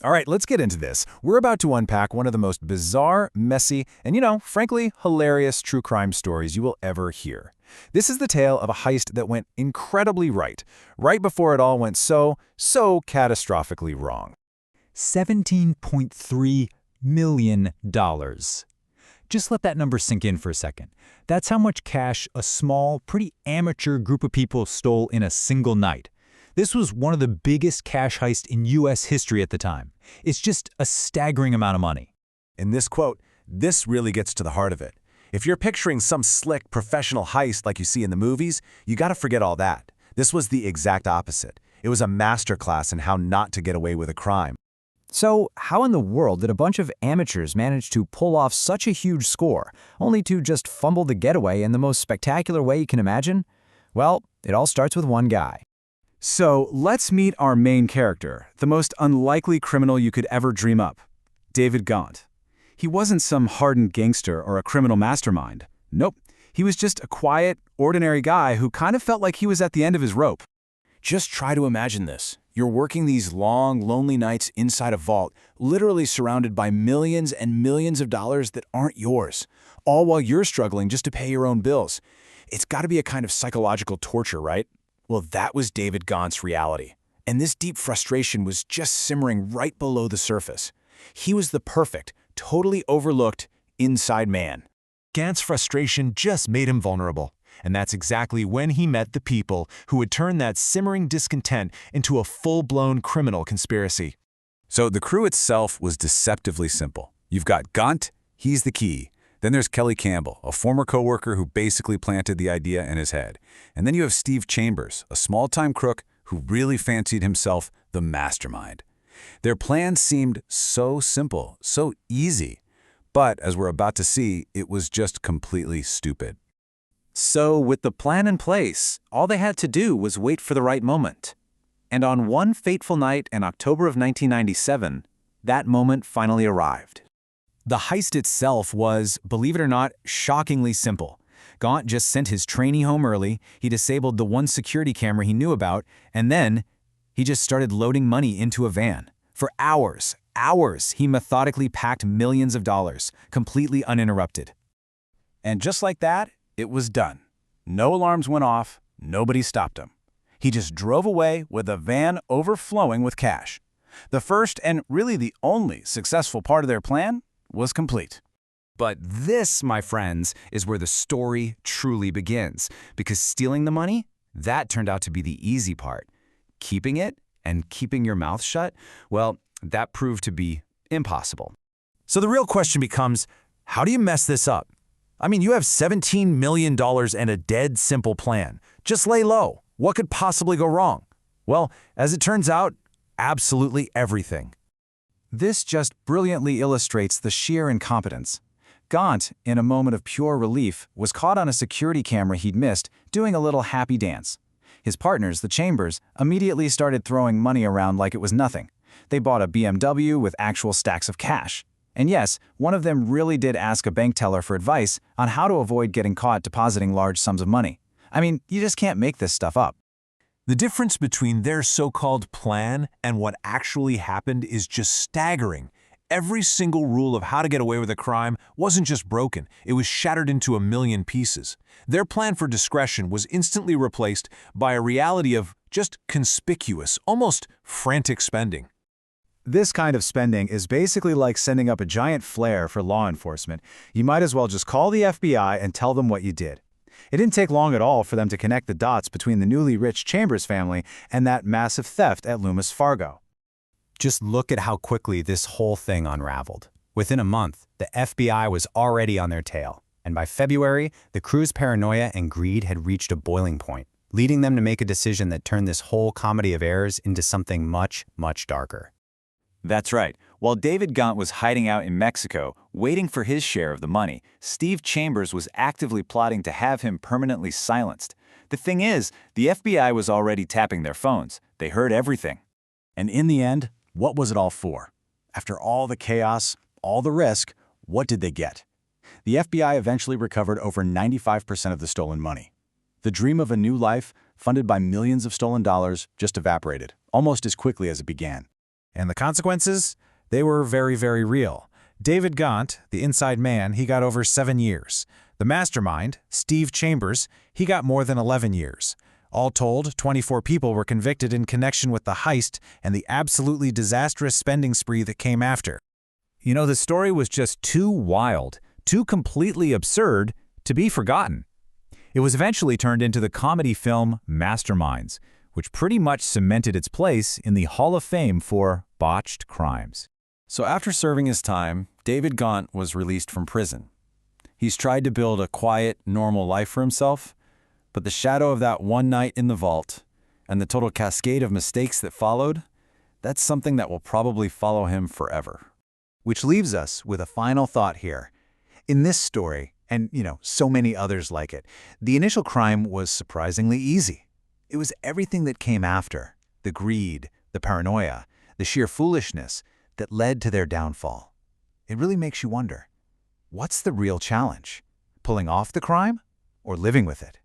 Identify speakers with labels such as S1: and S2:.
S1: All right, let's get into this. We're about to unpack one of the most bizarre, messy, and frankly, hilarious true crime stories you will ever hear. This is the tale of a heist that went incredibly right before it all went so catastrophically wrong.
S2: $17.3 million. Just let that number sink in for a second. That's how much cash a small, pretty amateur group of people stole in a single night. This was one of the biggest cash heists in U.S. history at the time. It's just a staggering amount of money.
S1: In this quote, this really gets to the heart of it. If you're picturing some slick, professional heist like you see in the movies, you gotta forget all that. This was the exact opposite. It was a masterclass in how not to get away with a crime.
S3: So, how in the world did a bunch of amateurs manage to pull off such a huge score, only to just fumble the getaway in the most spectacular way you can imagine? Well, it all starts with one guy.
S4: So, let's meet our main character, the most unlikely criminal you could ever dream up, David Gaunt. He wasn't some hardened gangster or a criminal mastermind. Nope, he was just a quiet, ordinary guy who kind of felt like he was at the end of his rope.
S1: Just try to imagine this. You're working these long, lonely nights inside a vault, literally surrounded by millions and millions of dollars that aren't yours, all while you're struggling just to pay your own bills. It's got to be a kind of psychological torture, right? Well, that was David Gaunt's reality. And this deep frustration was just simmering right below the surface. He was the perfect, totally overlooked, inside man. Gaunt's frustration just made him vulnerable. And that's exactly when he met the people who would turn that simmering discontent into a full-blown criminal conspiracy. So the crew itself was deceptively simple. You've got Gaunt, he's the key. Then there's Kelly Campbell, a former coworker who basically planted the idea in his head. And then you have Steve Chambers, a small-time crook who really fancied himself the mastermind. Their plan seemed so simple, so easy. But as we're about to see, it was just completely stupid.
S3: So, with the plan in place, all they had to do was wait for the right moment. And on one fateful night in October of 1997, that moment finally arrived.
S1: The heist itself was, believe it or not, shockingly simple. Gaunt just sent his trainee home early, he disabled the one security camera he knew about, and then he just started loading money into a van. For hours, he methodically packed millions of dollars, completely uninterrupted. And just like that, it was done. No alarms went off, nobody stopped him. He just drove away with a van overflowing with cash. The first and really the only successful part of their plan was complete. But this, my friends, is where the story truly begins. Because stealing the money, that turned out to be the easy part. Keeping it and keeping your mouth shut, well, that proved to be impossible. So the real question becomes, how do you mess this up? I mean, you have $17 million and a dead simple plan. Just lay low. What could possibly go wrong? Well, as it turns out, absolutely everything.
S3: This just brilliantly illustrates the sheer incompetence. Gaunt, in a moment of pure relief, was caught on a security camera he'd missed doing a little happy dance. His partners, the Chambers, immediately started throwing money around like it was nothing. They bought a BMW with actual stacks of cash. And yes, one of them really did ask a bank teller for advice on how to avoid getting caught depositing large sums of money. I mean, you just can't make this stuff up.
S5: The difference between their so-called plan and what actually happened is just staggering. Every single rule of how to get away with a crime wasn't just broken, it was shattered into a million pieces. Their plan for discretion was instantly replaced by a reality of just conspicuous, almost frantic spending.
S4: This kind of spending is basically like sending up a giant flare for law enforcement. You might as well just call the FBI and tell them what you did. It didn't take long at all for them to connect the dots between the newly rich Chambers family and that massive theft at Loomis Fargo.
S2: Just look at how quickly this whole thing unraveled. Within a month, the FBI was already on their tail. And by February, the crew's paranoia and greed had reached a boiling point, leading them to make a decision that turned this whole comedy of errors into something much, much darker.
S3: That's right. While David Gaunt was hiding out in Mexico, waiting for his share of the money, Steve Chambers was actively plotting to have him permanently silenced. The thing is, the FBI was already tapping their phones. They heard everything.
S1: And in the end, what was it all for? After all the chaos, all the risk, what did they get? The FBI eventually recovered over 95% of the stolen money. The dream of a new life, funded by millions of stolen dollars, just evaporated, almost as quickly as it began.
S4: And the consequences? They were very, very real. David Gaunt, the inside man, he got over 7 years. The mastermind, Steve Chambers, he got more than 11 years. All told, 24 people were convicted in connection with the heist and the absolutely disastrous spending spree that came after.
S3: You know, the story was just too wild, too completely absurd to be forgotten. It was eventually turned into the comedy film Masterminds, which pretty much cemented its place in the Hall of Fame for botched crimes.
S4: So after serving his time, David Gaunt was released from prison. He's tried to build a quiet, normal life for himself, but the shadow of that one night in the vault and the total cascade of mistakes that followed, that's something that will probably follow him forever.
S3: Which leaves us with a final thought here. In this story, and so many others like it, the initial crime was surprisingly easy. It was everything that came after, the greed, the paranoia, the sheer foolishness that led to their downfall. It really makes you wonder, what's the real challenge? Pulling off the crime or living with it?